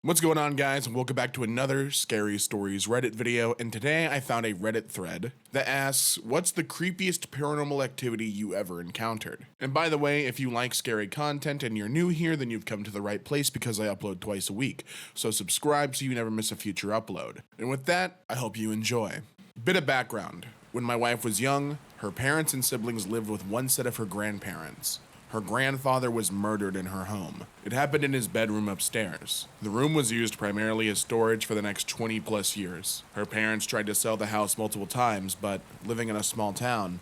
What's going on, guys, and welcome back to another Scary Stories Reddit video. And today I found a Reddit thread that asks, what's the creepiest paranormal activity you ever encountered? And by the way, if you like scary content and you're new here, then you've come to the right place because I upload twice a week. So subscribe so you never miss a future upload. And with that, I hope you enjoy. Bit of background. When my wife was young, her parents and siblings lived with one set of her grandparents. Her grandfather was murdered in her home. It happened in his bedroom upstairs. The room was used primarily as storage for the next 20 plus years. Her parents tried to sell the house multiple times, but living in a small town,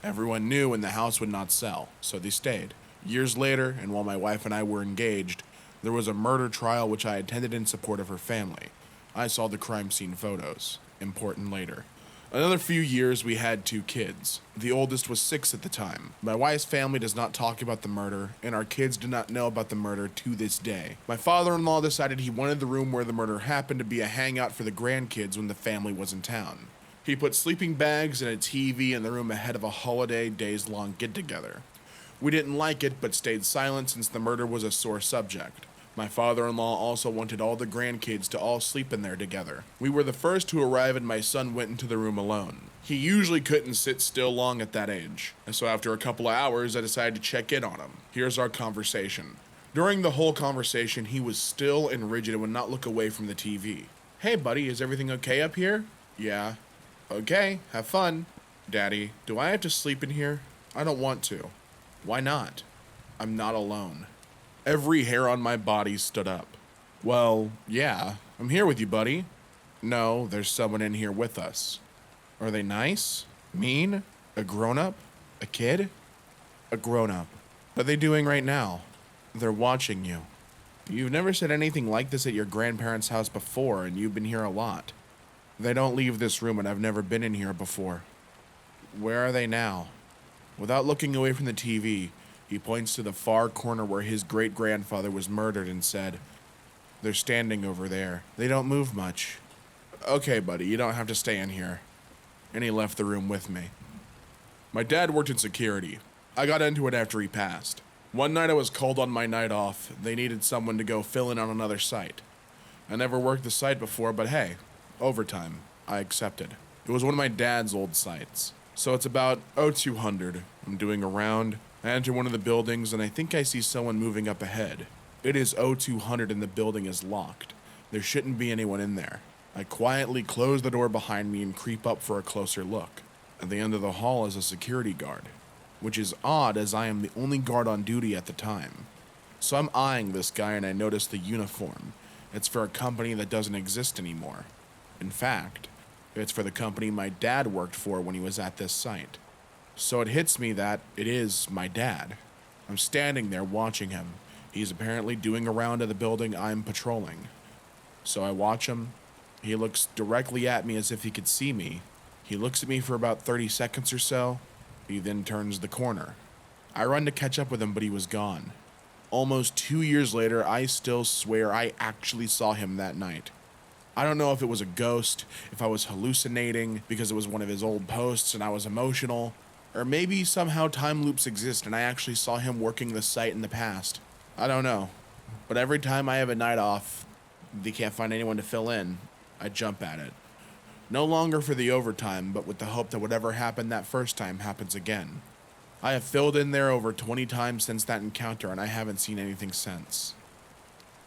everyone knew and the house would not sell, so they stayed. Years later, and while my wife and I were engaged, there was a murder trial which I attended in support of her family. I saw the crime scene photos. Important later. Another few years, we had 2 kids. The oldest was 6 at the time. My wife's family does not talk about the murder, and our kids do not know about the murder to this day. My father-in-law decided he wanted the room where the murder happened to be a hangout for the grandkids when the family was in town. He put sleeping bags and a TV in the room ahead of a holiday days-long get-together. We didn't like it, but stayed silent since the murder was a sore subject. My father-in-law also wanted all the grandkids to all sleep in there together. We were the first to arrive and my son went into the room alone. He usually couldn't sit still long at that age, and so after a couple of hours I decided to check in on him. Here's our conversation. During the whole conversation he was still and rigid and would not look away from the TV. "Hey buddy, is everything okay up here?" "Yeah." "Okay, have fun." "Daddy, do I have to sleep in here?" "I don't want to." "Why not?" "I'm not alone." Every hair on my body stood up. "Well, yeah, I'm here with you, buddy." "No, there's someone in here with us." "Are they nice? Mean? A grown-up? A kid?" "A grown-up." "What are they doing right now?" "They're watching you." "You've never said anything like this at your grandparents' house before, and you've been here a lot." "They don't leave this room, and I've never been in here before." "Where are they now?" Without looking away from the TV, he points to the far corner where his great-grandfather was murdered and said, "They're standing over there. They don't move much." "Okay, buddy, you don't have to stay in here." And he left the room with me. My dad worked in security. I got into it after he passed. One night I was called on my night off. They needed someone to go fill in on another site. I never worked the site before, but hey, overtime. I accepted. It was one of my dad's old sites. So it's about 0200. I'm doing a round. I enter one of the buildings and I think I see someone moving up ahead. It is 0200 and the building is locked. There shouldn't be anyone in there. I quietly close the door behind me and creep up for a closer look. At the end of the hall is a security guard, which is odd as I am the only guard on duty at the time. So I'm eyeing this guy and I notice the uniform. It's for a company that doesn't exist anymore. In fact, it's for the company my dad worked for when he was at this site. So it hits me that it is my dad. I'm standing there watching him. He's apparently doing a round of the building I'm patrolling. So I watch him. He looks directly at me as if he could see me. He looks at me for about 30 seconds or so. He then turns the corner. I run to catch up with him, but he was gone. Almost 2 years later, I still swear I actually saw him that night. I don't know if it was a ghost, if I was hallucinating because it was one of his old posts and I was emotional, or maybe somehow time loops exist and I actually saw him working the site in the past. I don't know. But every time I have a night off, they can't find anyone to fill in, I jump at it. No longer for the overtime, but with the hope that whatever happened that first time happens again. I have filled in there over 20 times since that encounter and I haven't seen anything since.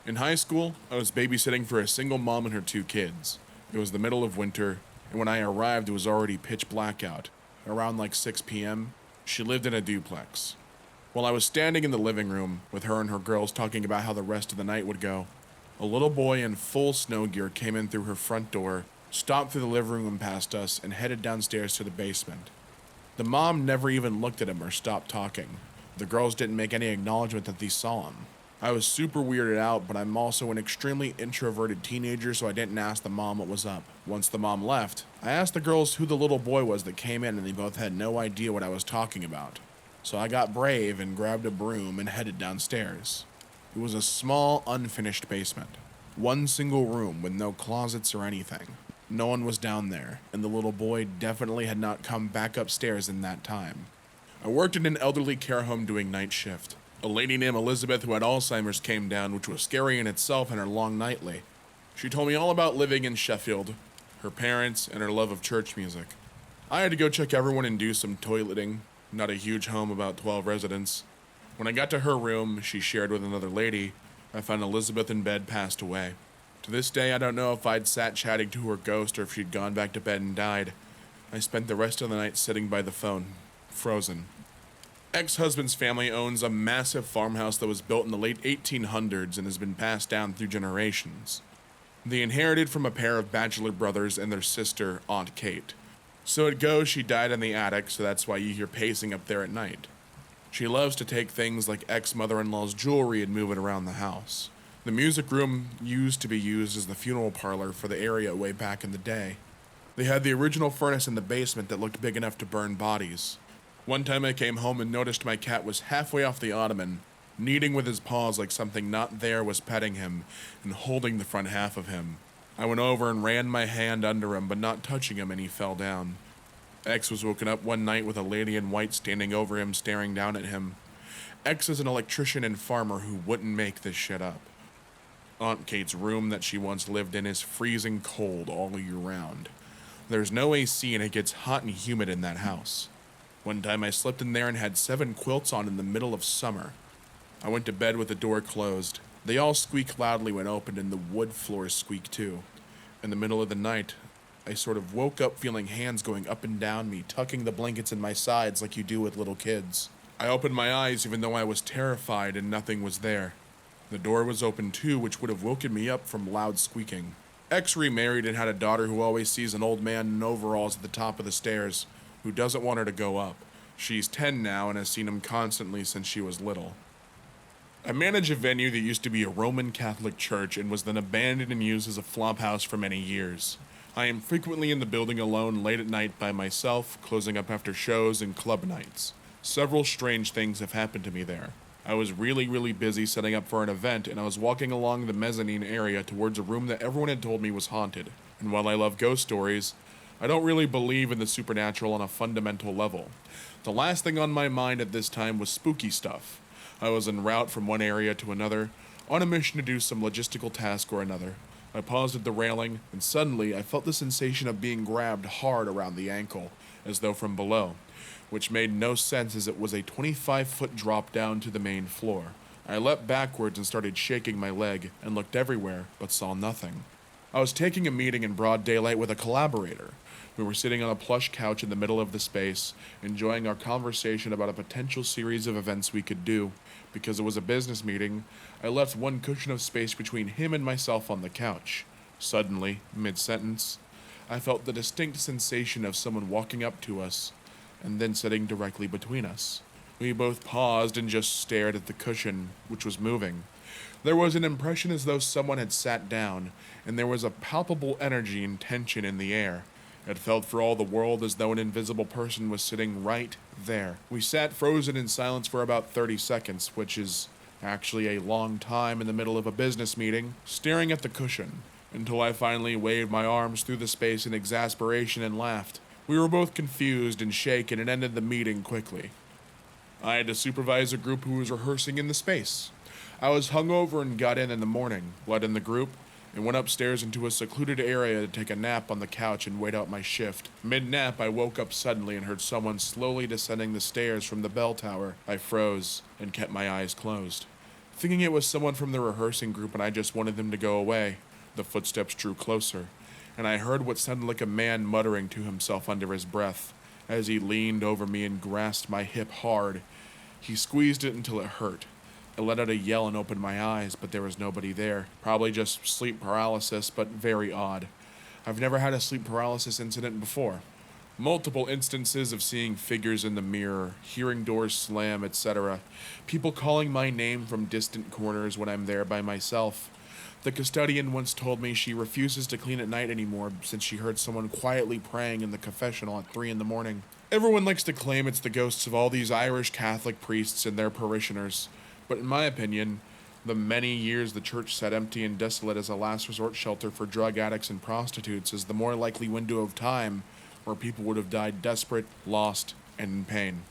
In high school, I was babysitting for a single mom and her 2 kids. It was the middle of winter, and when I arrived it was already pitch black out. Around like 6 p.m., she lived in a duplex. While I was standing in the living room with her and her girls talking about how the rest of the night would go, a little boy in full snow gear came in through her front door, stopped through the living room past us, and headed downstairs to the basement. The mom never even looked at him or stopped talking. The girls didn't make any acknowledgement that they saw him. I was super weirded out, but I'm also an extremely introverted teenager, so I didn't ask the mom what was up. Once the mom left, I asked the girls who the little boy was that came in, and they both had no idea what I was talking about. So I got brave and grabbed a broom and headed downstairs. It was a small, unfinished basement. One single room with no closets or anything. No one was down there, and the little boy definitely had not come back upstairs in that time. I worked in an elderly care home doing night shift. A lady named Elizabeth who had Alzheimer's came down, which was scary in itself and her long nightly. She told me all about living in Sheffield, her parents, and her love of church music. I had to go check everyone and do some toileting, not a huge home, about 12 residents. When I got to her room, she shared with another lady, I found Elizabeth in bed, passed away. To this day, I don't know if I'd sat chatting to her ghost or if she'd gone back to bed and died. I spent the rest of the night sitting by the phone, frozen. Ex-husband's family owns a massive farmhouse that was built in the late 1800s and has been passed down through generations. They inherited from a pair of bachelor brothers and their sister, Aunt Kate. So it goes she died in the attic, so that's why you hear pacing up there at night. She loves to take things like ex-mother-in-law's jewelry and move it around the house. The music room used to be used as the funeral parlor for the area way back in the day. They had the original furnace in the basement that looked big enough to burn bodies. One time I came home and noticed my cat was halfway off the ottoman, kneading with his paws like something not there was petting him and holding the front half of him. I went over and ran my hand under him, but not touching him, and he fell down. X was woken up one night with a lady in white standing over him, staring down at him. X is an electrician and farmer who wouldn't make this shit up. Aunt Kate's room that she once lived in is freezing cold all year round. There's no AC and it gets hot and humid in that house. One time I slept in there and had 7 quilts on in the middle of summer. I went to bed with the door closed. They all squeak loudly when opened and the wood floors squeak too. In the middle of the night, I sort of woke up feeling hands going up and down me, tucking the blankets in my sides like you do with little kids. I opened my eyes even though I was terrified and nothing was there. The door was open too, which would have woken me up from loud squeaking. X remarried and had a daughter who always sees an old man in overalls at the top of the stairs, who doesn't want her to go up. She's 10 now and has seen him constantly since she was little. I manage a venue that used to be a Roman Catholic church and was then abandoned and used as a flophouse for many years. I am frequently in the building alone late at night by myself, closing up after shows and club nights. Several strange things have happened to me there. I was really busy setting up for an event, and I was walking along the mezzanine area towards a room that everyone had told me was haunted. And while I love ghost stories, I don't really believe in the supernatural on a fundamental level. The last thing on my mind at this time was spooky stuff. I was en route from one area to another, on a mission to do some logistical task or another. I paused at the railing, and suddenly I felt the sensation of being grabbed hard around the ankle, as though from below, which made no sense as it was a 25-foot drop down to the main floor. I leapt backwards and started shaking my leg, and looked everywhere, but saw nothing. I was taking a meeting in broad daylight with a collaborator. We were sitting on a plush couch in the middle of the space, enjoying our conversation about a potential series of events we could do. Because it was a business meeting, I left one cushion of space between him and myself on the couch. Suddenly, mid-sentence, I felt the distinct sensation of someone walking up to us, and then sitting directly between us. We both paused and just stared at the cushion, which was moving. There was an impression as though someone had sat down, and there was a palpable energy and tension in the air. It felt for all the world as though an invisible person was sitting right there. We sat frozen in silence for about 30 seconds, which is actually a long time in the middle of a business meeting, staring at the cushion, until I finally waved my arms through the space in exasperation and laughed. We were both confused and shaken and ended the meeting quickly. I had to supervise a group who was rehearsing in the space. I was hungover and got in the morning, led in the group, and went upstairs into a secluded area to take a nap on the couch and wait out my shift. Mid-nap, I woke up suddenly and heard someone slowly descending the stairs from the bell tower. I froze and kept my eyes closed, thinking it was someone from the rehearsing group and I just wanted them to go away. The footsteps drew closer, and I heard what sounded like a man muttering to himself under his breath. As he leaned over me and grasped my hip hard, he squeezed it until it hurt. I let out a yell and opened my eyes, but there was nobody there. Probably just sleep paralysis, but very odd. I've never had a sleep paralysis incident before. Multiple instances of seeing figures in the mirror, hearing doors slam, etc. People calling my name from distant corners when I'm there by myself. The custodian once told me she refuses to clean at night anymore since she heard someone quietly praying in the confessional at 3 a.m. Everyone likes to claim it's the ghosts of all these Irish Catholic priests and their parishioners. But in my opinion, the many years the church sat empty and desolate as a last resort shelter for drug addicts and prostitutes is the more likely window of time where people would have died desperate, lost, and in pain.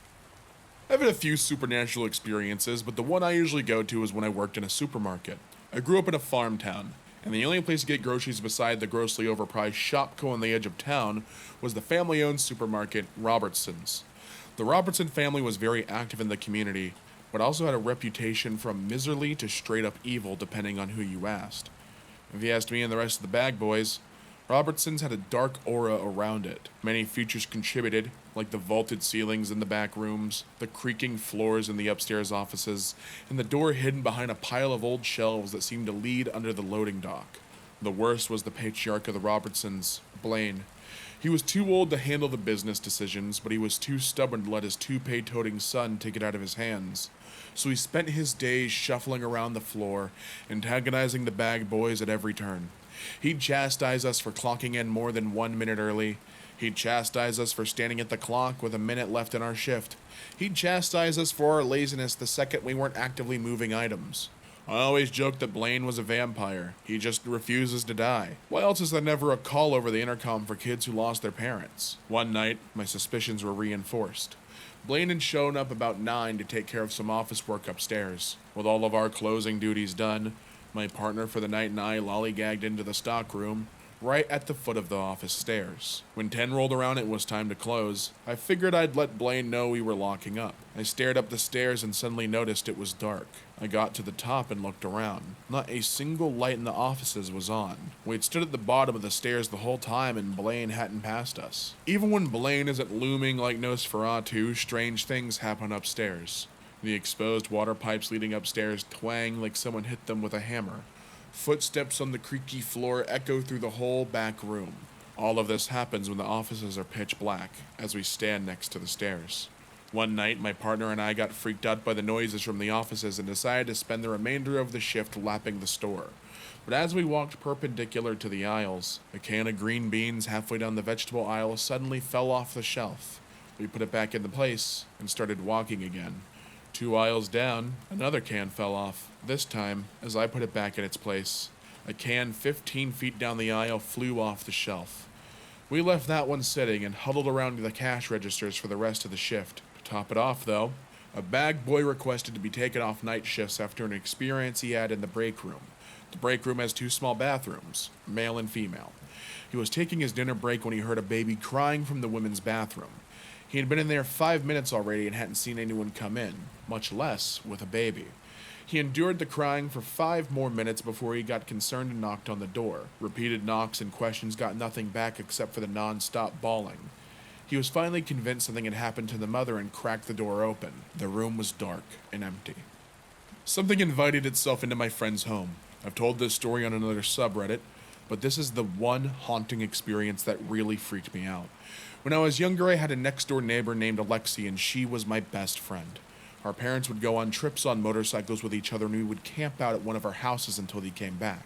I've had a few supernatural experiences, but the one I usually go to is when I worked in a supermarket. I grew up in a farm town, and the only place to get groceries beside the grossly overpriced Shopko on the edge of town was the family-owned supermarket, Robertson's. The Robertson family was very active in the community, but also had a reputation from miserly to straight-up evil depending on who you asked. If you asked me and the rest of the bag boys, Robertson's had a dark aura around it. Many features contributed, like the vaulted ceilings in the back rooms, the creaking floors in the upstairs offices, and the door hidden behind a pile of old shelves that seemed to lead under the loading dock. The worst was the patriarch of the Robertsons, Blaine. He was too old to handle the business decisions, but he was too stubborn to let his toupee-toting son take it out of his hands. So he spent his days shuffling around the floor, antagonizing the bag boys at every turn. He'd chastise us for clocking in more than 1 minute early. He'd chastise us for standing at the clock with a minute left in our shift. He'd chastise us for our laziness the second we weren't actively moving items. I always joked that Blaine was a vampire. He just refuses to die. Why else is there never a call over the intercom for kids who lost their parents? One night, my suspicions were reinforced. Blaine had shown up about 9 to take care of some office work upstairs. With all of our closing duties done, my partner for the night and I lollygagged into the stockroom, right at the foot of the office stairs. When 10 rolled around and it was time to close, I figured I'd let Blaine know we were locking up. I stared up the stairs and suddenly noticed it was dark. I got to the top and looked around. Not a single light in the offices was on. We'd stood at the bottom of the stairs the whole time and Blaine hadn't passed us. Even when Blaine isn't looming like Nosferatu, strange things happen upstairs. The exposed water pipes leading upstairs twang like someone hit them with a hammer. Footsteps on the creaky floor echo through the whole back room. All of this happens when the offices are pitch black, as we stand next to the stairs. One night, my partner and I got freaked out by the noises from the offices and decided to spend the remainder of the shift lapping the store. But as we walked perpendicular to the aisles, a can of green beans halfway down the vegetable aisle suddenly fell off the shelf. We put it back into place and started walking again. 2 aisles down, another can fell off. This time, as I put it back in its place, a can 15 feet down the aisle flew off the shelf. We left that one sitting and huddled around the cash registers for the rest of the shift. To top it off, though, a bag boy requested to be taken off night shifts after an experience he had in the break room. The break room has 2 small bathrooms, male and female. He was taking his dinner break when he heard a baby crying from the women's bathroom. He had been in there 5 minutes already and hadn't seen anyone come in, much less with a baby. He endured the crying for 5 more minutes before he got concerned and knocked on the door. Repeated knocks and questions got nothing back except for the non-stop bawling. He was finally convinced something had happened to the mother and cracked the door open. The room was dark and empty. Something invited itself into my friend's home. I've told this story on another subreddit, but this is the one haunting experience that really freaked me out. When I was younger, I had a next-door neighbor named Alexi, and she was my best friend. Our parents would go on trips on motorcycles with each other, and we would camp out at one of our houses until he came back.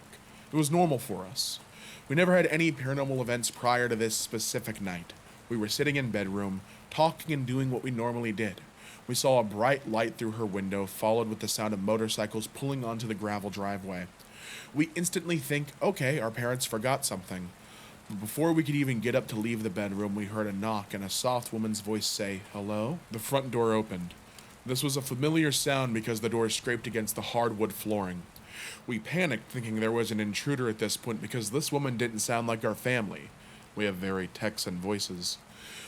It was normal for us. We never had any paranormal events prior to this specific night. We were sitting in bedroom, talking and doing what we normally did. We saw a bright light through her window, followed with the sound of motorcycles pulling onto the gravel driveway. We instantly think, okay, our parents forgot something. But before we could even get up to leave the bedroom, we heard a knock and a soft woman's voice say, "Hello?" The front door opened. This was a familiar sound because the door scraped against the hardwood flooring. We panicked, thinking there was an intruder at this point because this woman didn't sound like our family. We have very Texan voices.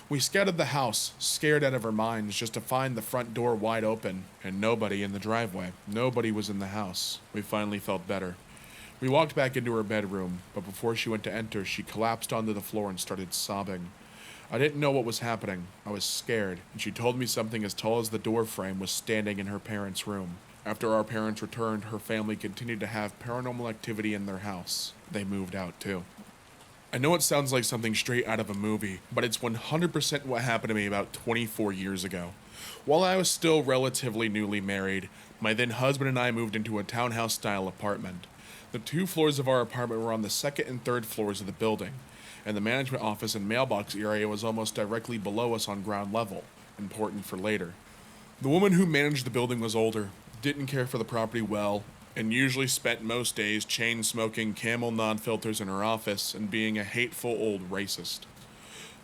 We scouted the house, scared out of our minds, just to find the front door wide open and nobody in the driveway. Nobody was in the house. We finally felt better. We walked back into her bedroom, but before she went to enter, she collapsed onto the floor and started sobbing. I didn't know what was happening. I was scared, and she told me something as tall as the door frame was standing in her parents' room. After our parents returned, her family continued to have paranormal activity in their house. They moved out too. I know it sounds like something straight out of a movie, but it's 100% what happened to me about 24 years ago. While I was still relatively newly married, my then husband and I moved into a townhouse-style apartment. The 2 floors of our apartment were on the 2nd and 3rd floors of the building, and the management office and mailbox area was almost directly below us on ground level, important for later. The woman who managed the building was older, didn't care for the property well, and usually spent most days chain-smoking Camel non-filters in her office and being a hateful old racist.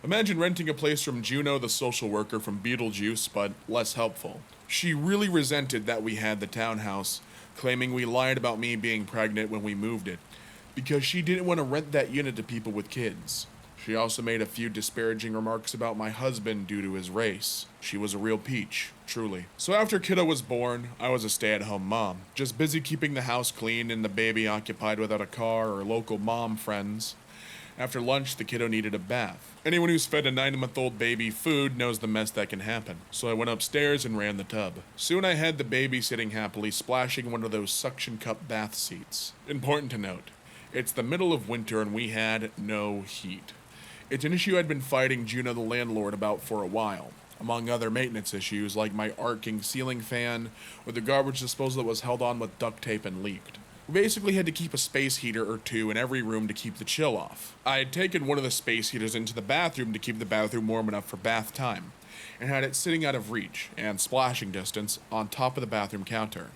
Imagine renting a place from Juno the social worker from Beetlejuice, but less helpful. She really resented that we had the townhouse, claiming we lied about me being pregnant when we moved it, because she didn't want to rent that unit to people with kids. She also made a few disparaging remarks about my husband due to his race. She was a real peach, truly. So after kiddo was born, I was a stay-at-home mom, just busy keeping the house clean and the baby occupied without a car or local mom friends. After lunch, the kiddo needed a bath. Anyone who's fed a 9-month-old baby food knows the mess that can happen. So I went upstairs and ran the tub. Soon I had the baby sitting happily, splashing in one of those suction cup bath seats. Important to note, it's the middle of winter and we had no heat. It's an issue I'd been fighting Juno the landlord about for a while, among other maintenance issues like my arcing ceiling fan or the garbage disposal that was held on with duct tape and leaked. We basically had to keep a space heater or two in every room to keep the chill off. I had taken one of the space heaters into the bathroom to keep the bathroom warm enough for bath time, and had it sitting out of reach and splashing distance on top of the bathroom counter.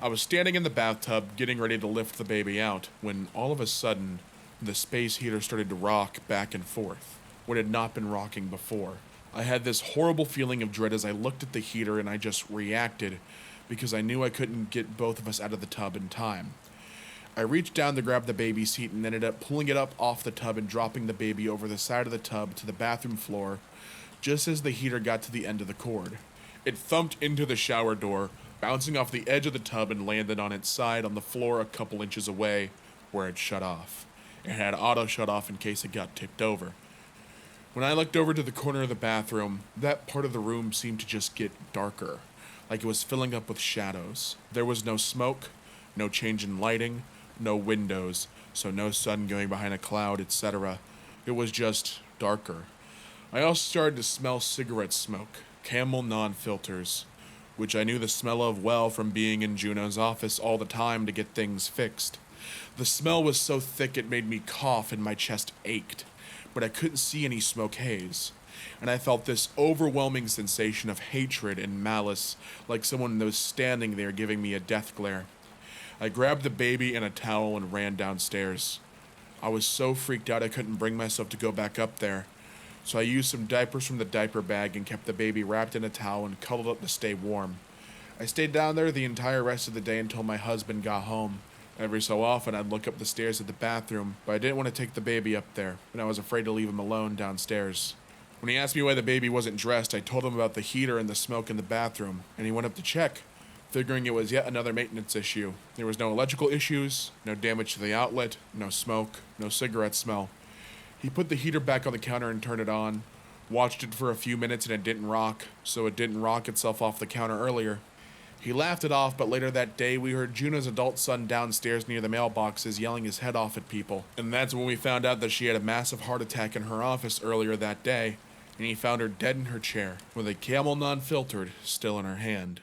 I was standing in the bathtub getting ready to lift the baby out when all of a sudden the space heater started to rock back and forth when it had not been rocking before. I had this horrible feeling of dread as I looked at the heater and I just reacted because I knew I couldn't get both of us out of the tub in time. I reached down to grab the baby seat and ended up pulling it up off the tub and dropping the baby over the side of the tub to the bathroom floor just as the heater got to the end of the cord. It thumped into the shower door, bouncing off the edge of the tub and landed on its side on the floor a couple inches away where it shut off. It had auto shut off in case it got tipped over. When I looked over to the corner of the bathroom, that part of the room seemed to just get darker, like it was filling up with shadows. There was no smoke, no change in lighting, no windows, so no sun going behind a cloud, etc. It was just darker. I also started to smell cigarette smoke, Camel non-filters, which I knew the smell of well from being in Juno's office all the time to get things fixed. The smell was so thick it made me cough and my chest ached, but I couldn't see any smoke haze. And I felt this overwhelming sensation of hatred and malice, like someone was standing there giving me a death glare. I grabbed the baby and a towel and ran downstairs. I was so freaked out I couldn't bring myself to go back up there, so I used some diapers from the diaper bag and kept the baby wrapped in a towel and cuddled up to stay warm. I stayed down there the entire rest of the day until my husband got home. Every so often, I'd look up the stairs at the bathroom, but I didn't want to take the baby up there, and I was afraid to leave him alone downstairs. When he asked me why the baby wasn't dressed, I told him about the heater and the smoke in the bathroom, and he went up to check, figuring it was yet another maintenance issue. There was no electrical issues, no damage to the outlet, no smoke, no cigarette smell. He put the heater back on the counter and turned it on, watched it for a few minutes and it didn't rock, so it didn't rock itself off the counter earlier. He laughed it off, but later that day we heard Juno's adult son downstairs near the mailboxes yelling his head off at people. And that's when we found out that she had a massive heart attack in her office earlier that day, and he found her dead in her chair, with a Camel non-filtered still in her hand.